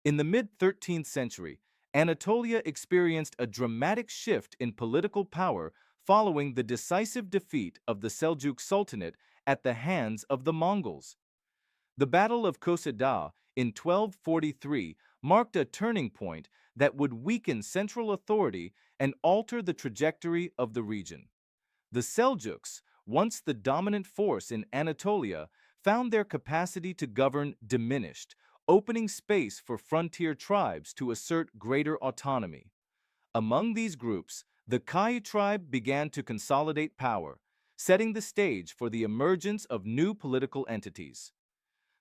In the mid-13th century, Anatolia experienced a dramatic shift in political power following the decisive defeat of the Seljuk Sultanate at the hands of the Mongols. The Battle of Kosa in 1243 marked a turning point that would weaken central authority and alter the trajectory of the region. The Seljuks, once the dominant force in Anatolia, found their capacity to govern diminished, opening space for frontier tribes to assert greater autonomy. Among these groups, the Kai tribe began to consolidate power, setting the stage for the emergence of new political entities.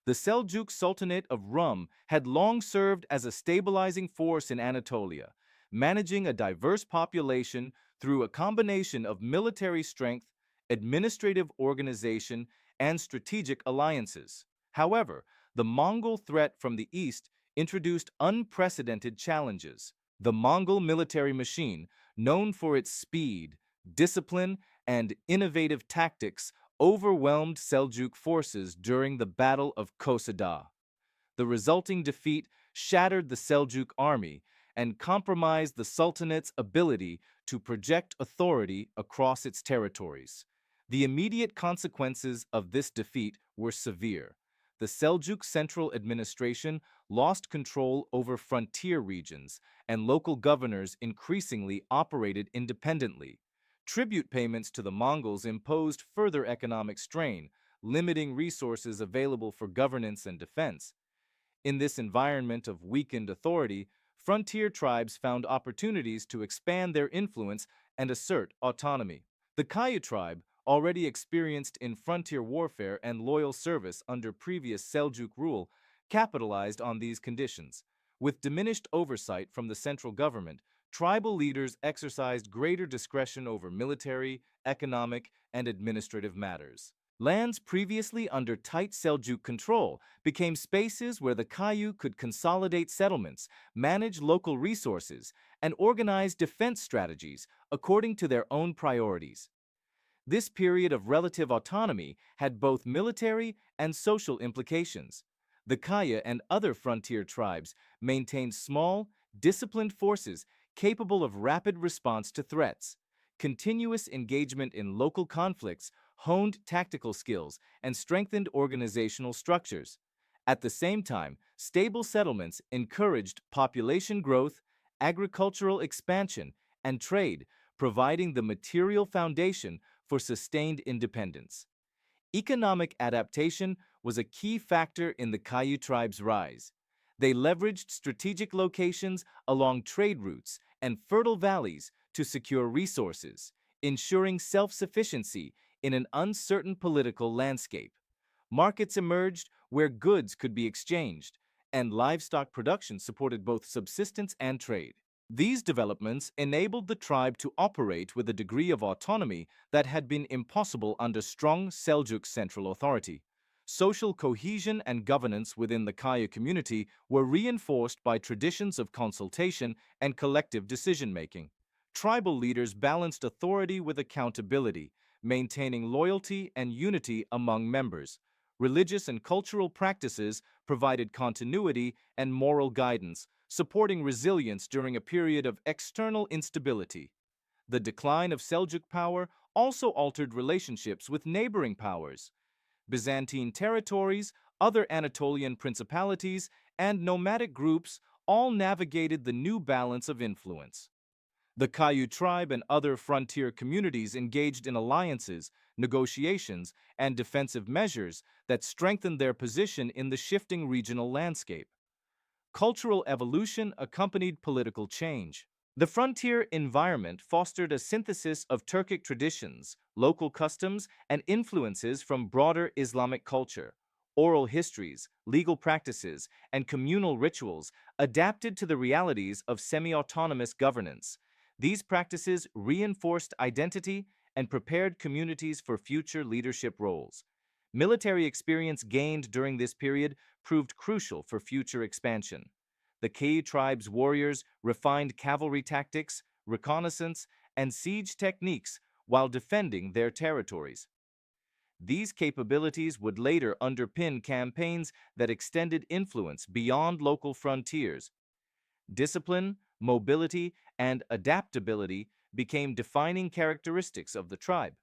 The Seljuk Sultanate of Rum had long served as a stabilizing force in Anatolia, managing a diverse population through a combination of military strength, administrative organization, and strategic alliances. However, the Mongol threat from the east introduced unprecedented challenges. The Mongol military machine, known for its speed, discipline, and innovative tactics, overwhelmed Seljuk forces during the Battle of Kosa. The resulting defeat shattered the Seljuk army and compromised the Sultanate's ability to project authority across its territories. The immediate consequences of this defeat were severe. The Seljuk central administration lost control over frontier regions, and local governors increasingly operated independently. Tribute payments to the Mongols imposed further economic strain, limiting resources available for governance and defense. In this environment of weakened authority, frontier tribes found opportunities to expand their influence and assert autonomy. The Kayı tribe, already experienced in frontier warfare and loyal service under previous Seljuk rule, capitalized on these conditions. With diminished oversight from the central government, tribal leaders exercised greater discretion over military, economic, and administrative matters. Lands previously under tight Seljuk control became spaces where the Kayu could consolidate settlements, manage local resources, and organize defense strategies according to their own priorities. This period of relative autonomy had both military and social implications. The Kaya and other frontier tribes maintained small, disciplined forces capable of rapid response to threats. Continuous engagement in local conflicts honed tactical skills and strengthened organizational structures. At the same time, stable settlements encouraged population growth, agricultural expansion, and trade, providing the material foundation for sustained independence. Economic adaptation was a key factor in the Kayu tribe's rise. They leveraged strategic locations along trade routes and fertile valleys to secure resources, ensuring self-sufficiency in an uncertain political landscape. Markets emerged where goods could be exchanged, and livestock production supported both subsistence and trade. These developments enabled the tribe to operate with a degree of autonomy that had been impossible under strong Seljuk central authority. Social cohesion and governance within the Kaya community were reinforced by traditions of consultation and collective decision-making. Tribal leaders balanced authority with accountability, maintaining loyalty and unity among members. Religious and cultural practices provided continuity and moral guidance, supporting resilience during a period of external instability. The decline of Seljuk power also altered relationships with neighboring powers. Byzantine territories, other Anatolian principalities, and nomadic groups all navigated the new balance of influence. The Kayu tribe and other frontier communities engaged in alliances, negotiations, and defensive measures that strengthened their position in the shifting regional landscape. Cultural evolution accompanied political change. The frontier environment fostered a synthesis of Turkic traditions, local customs, and influences from broader Islamic culture. Oral histories, legal practices, and communal rituals adapted to the realities of semi-autonomous governance. These practices reinforced identity and prepared communities for future leadership roles. Military experience gained during this period proved crucial for future expansion. The Kei tribe's warriors refined cavalry tactics, reconnaissance, and siege techniques while defending their territories. These capabilities would later underpin campaigns that extended influence beyond local frontiers. Discipline, mobility, and adaptability became defining characteristics of the tribe.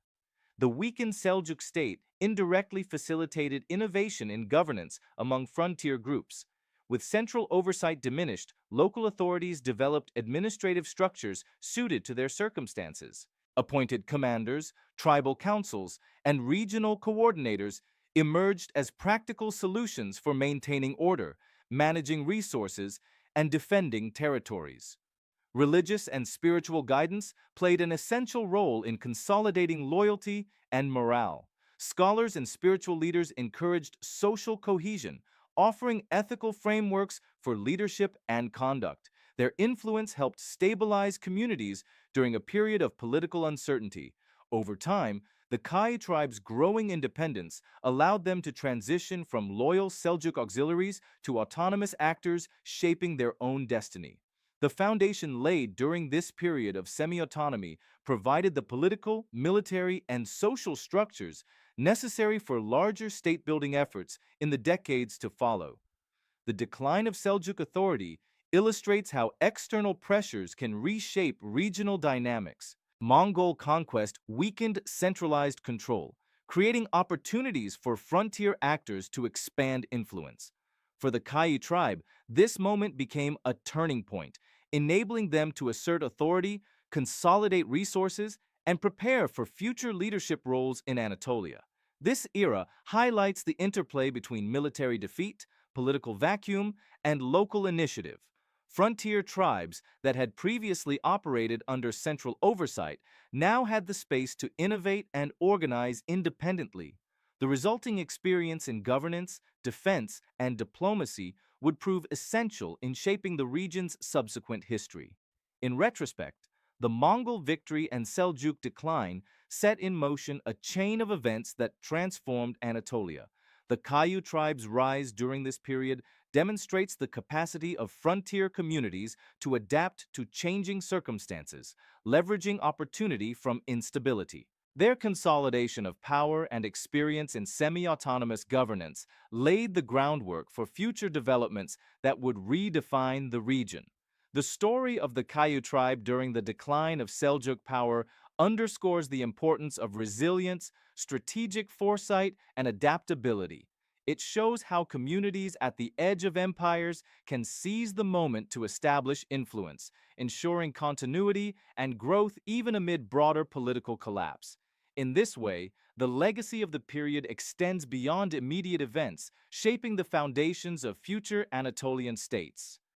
The weakened Seljuk state indirectly facilitated innovation in governance among frontier groups. With central oversight diminished, local authorities developed administrative structures suited to their circumstances. Appointed commanders, tribal councils, and regional coordinators emerged as practical solutions for maintaining order, managing resources, and defending territories. Religious and spiritual guidance played an essential role in consolidating loyalty and morale. Scholars and spiritual leaders encouraged social cohesion, offering ethical frameworks for leadership and conduct. Their influence helped stabilize communities during a period of political uncertainty. Over time, the Kai tribe's growing independence allowed them to transition from loyal Seljuk auxiliaries to autonomous actors shaping their own destiny. The foundation laid during this period of semi-autonomy provided the political, military, and social structures necessary for larger state-building efforts in the decades to follow. The decline of Seljuk authority illustrates how external pressures can reshape regional dynamics. Mongol conquest weakened centralized control, creating opportunities for frontier actors to expand influence. For the Kai tribe, this moment became a turning point, enabling them to assert authority, consolidate resources, and prepare for future leadership roles in Anatolia. This era highlights the interplay between military defeat, political vacuum, and local initiative. Frontier tribes that had previously operated under central oversight now had the space to innovate and organize independently. The resulting experience in governance, defense, and diplomacy would prove essential in shaping the region's subsequent history. In retrospect, the Mongol victory and Seljuk decline set in motion a chain of events that transformed Anatolia. The Kayu tribe's rise during this period demonstrates the capacity of frontier communities to adapt to changing circumstances, leveraging opportunity from instability. Their consolidation of power and experience in semi-autonomous governance laid the groundwork for future developments that would redefine the region. The story of the Kayu tribe during the decline of Seljuk power underscores the importance of resilience, strategic foresight, and adaptability. It shows how communities at the edge of empires can seize the moment to establish influence, ensuring continuity and growth even amid broader political collapse. In this way, the legacy of the period extends beyond immediate events, shaping the foundations of future Anatolian states.